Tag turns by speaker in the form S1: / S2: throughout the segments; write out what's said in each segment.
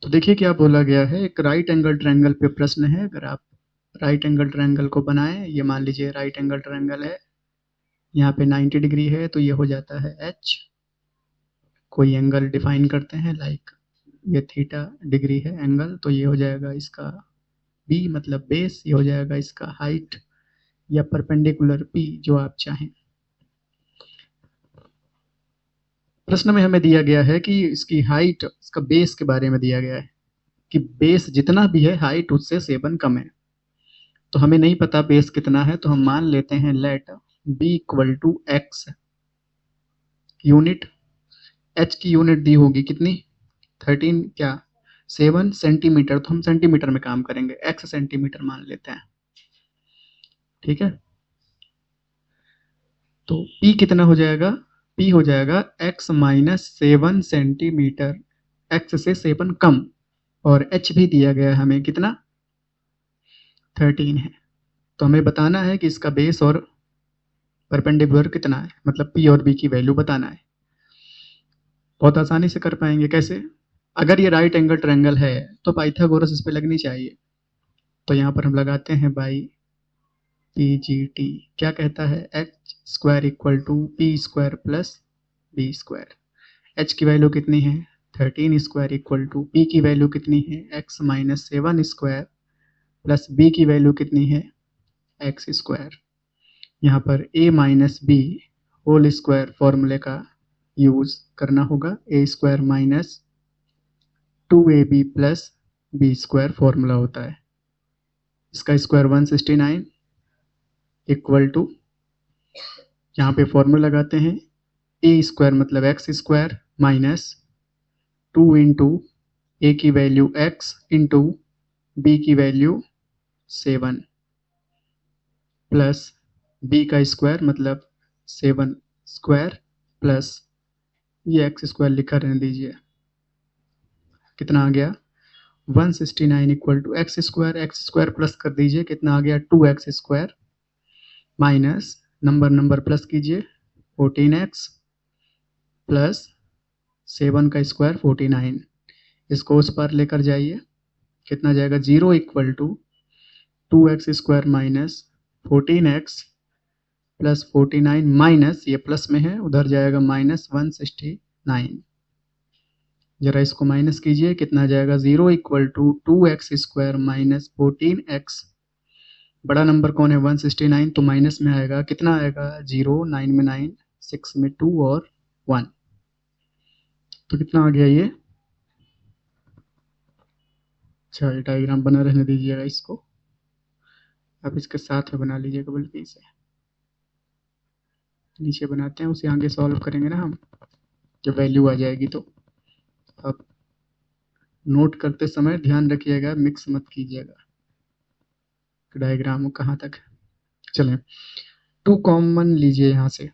S1: तो देखिए क्या बोला गया है, एक राइट एंगल ट्रायंगल पे प्रश्न है। अगर आप राइट एंगल ट्रायंगल को बनाएं, ये मान लीजिए राइट एंगल ट्रायंगल है, यहाँ पे 90 डिग्री है तो ये हो जाता है एच। कोई एंगल डिफाइन करते हैं, लाइक ये थीटा डिग्री है एंगल, तो ये हो जाएगा इसका बी मतलब बेस, ये हो जाएगा इसका हाइट या परपेंडिकुलर पी, जो आप चाहें। प्रश्न में हमें दिया गया है कि इसकी हाइट, इसका बेस के बारे में दिया गया है कि बेस जितना भी है हाइट उससे 7 कम है। तो हमें नहीं पता बेस कितना है, तो हम मान लेते हैं let B equal to X. Unit H की यूनिट दी होगी कितनी, 13 क्या 7 सेंटीमीटर, तो हम सेंटीमीटर में काम करेंगे, एक्स सेंटीमीटर मान लेते हैं। ठीक है, तो P कितना हो जाएगा, P हो जाएगा x माइनस 7 सेंटीमीटर, x से 7 कम, और h भी दिया गया है हमें कितना 13 है। तो हमें बताना है कि इसका बेस और परपेंडिकुलर कितना है, मतलब P और B की वैल्यू बताना है। बहुत आसानी से कर पाएंगे। कैसे, अगर ये राइट एंगल ट्रायंगल है तो पाइथागोरस इस पे लगनी चाहिए। तो यहाँ पर हम लगाते हैं बाई पी जी टी, क्या कहता है, H square equal to P square plus B square. H की वैल्यू कितनी है 13 स्क्वायर इक्वल टू पी की वैल्यू कितनी है x minus 7 square plus B की वैल्यू कितनी है एक्स स्क्वायर। यहाँ पर A minus B whole square फॉर्मूले का यूज करना होगा। A square minus 2ab plus B square formula होता है, इसका स्क्वायर 169 इक्वल टू, यहाँ पे फॉर्मूला लगाते हैं, ए स्क्वायर मतलब X square minus 2 into A की वैल्यू x इंटू बी की वैल्यू 7 प्लस बी का स्क्वायर मतलब 7 स्क्वायर प्लस ये एक्स स्क्वायर लिखा रहने दीजिए, कितना आ गया 169 equal to X square plus कर दीजिए, कितना आ गया 2x square minus number plus कीजिए 14x प्लस 7 का स्क्वायर 49, इसको उस पर लेकर जाइए, कितना जाएगा 0 equal to 2x square minus 14x plus 49 minus, ये प्लस में है उधर जाएगा माइनस 169, जरा इसको माइनस कीजिए, कितना जाएगा 0 equal to 2x square minus 14x, बड़ा नंबर कौन है 169, तो माइनस में आएगा, कितना आएगा 0, 9 में 9, 6 में 2 और 1, तो कितना आ गया ये। अच्छा, ये डायग्राम बना रहने दीजिएगा इसको, आप इसके साथ में बना लीजिएगा, बल्कि इसे नीचे बनाते हैं, उसे आगे सॉल्व करेंगे ना हम, जब वैल्यू आ जाएगी। तो अब नोट करते समय ध्यान रखिएगा, मिक्स मत कीजिएगा डायग्राम कहाँ तक है। चलें, 2 कॉमन लीजिए, यहाँ से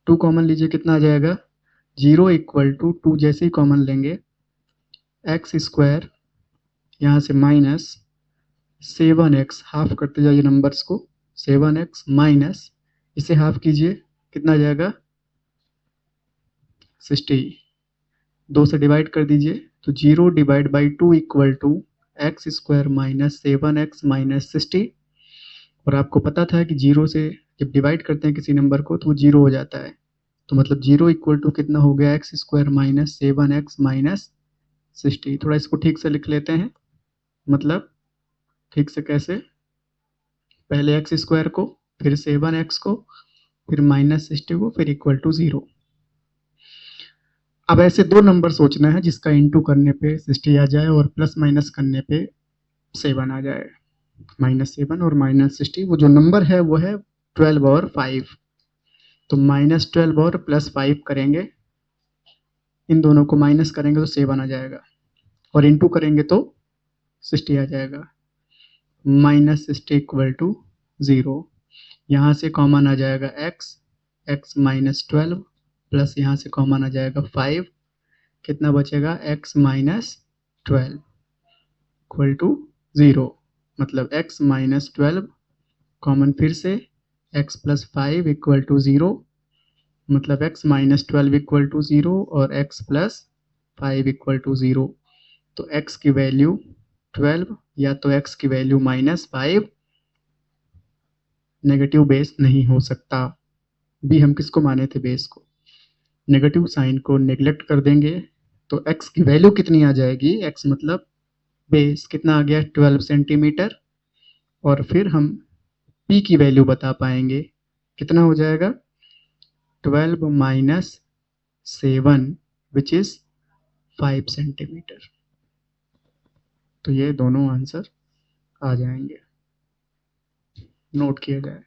S1: 2 कॉमन लीजिए, कितना आ जाएगा 0 इक्वल टू 2 जैसे ही कॉमन लेंगे एक्स स्क्वायर, यहाँ से माइनस 7x, हाफ करते जाइए नंबर्स को, 7x माइनस, इसे हाफ कीजिए, कितना आ जाएगा 60, 2 से डिवाइड कर दीजिए, तो 0 divide by 2 equal to X square minus 7x minus 60, और आपको पता था कि 0 से जब डिवाइड करते हैं किसी नंबर को तो वो 0 हो जाता है, तो मतलब 0 इक्वल टू कितना हो गया x square minus 7x minus 60। थोड़ा इसको ठीक से लिख लेते हैं, मतलब ठीक से कैसे, पहले एक्स स्क्वायर को, फिर 7x को, फिर माइनस 60 को, फिर इक्वल टू 0। अब ऐसे 2 नंबर सोचना है जिसका इंटू करने पे 60 आ जाए और प्लस माइनस करने पे 7 आ जाए, माइनस 7 और माइनस 60। वो जो नंबर है वो है 12 और 5, तो माइनस 12 और प्लस 5 करेंगे, इन दोनों को माइनस करेंगे तो 7 आ जाएगा, और इंटू करेंगे तो 60 आ जाएगा, माइनस 60 इक्वल टू 0। यहाँ से कॉमन आ जाएगा x माइनस 12 प्लस यहाँ से कॉमन आ जाएगा 5, कितना बचेगा x माइनस 12 इक्वल टू 0, मतलब x माइनस 12 कॉमन फिर से, x प्लस 5 इक्वल टू 0, मतलब x माइनस 12 इक्वल टू 0 और x प्लस 5 इक्वल टू 0, तो x की वैल्यू 12 या तो x की वैल्यू -5 नेगेटिव बेस नहीं हो सकता। बी हम किसको माने थे? बेस को। नेगेटिव साइन को नेग्लेक्ट कर देंगे तो x की वैल्यू कितनी आ जाएगी? x मतलब बेस कितना आ गया? 12 सेंटीमीटर। और फिर हम p की वैल्यू बता पाएंगे, कितना हो जाएगा? 12 माइनस 7 विच इज 5 सेंटीमीटर। तो ये दोनों आंसर आ जाएंगे, नोट किया जाए।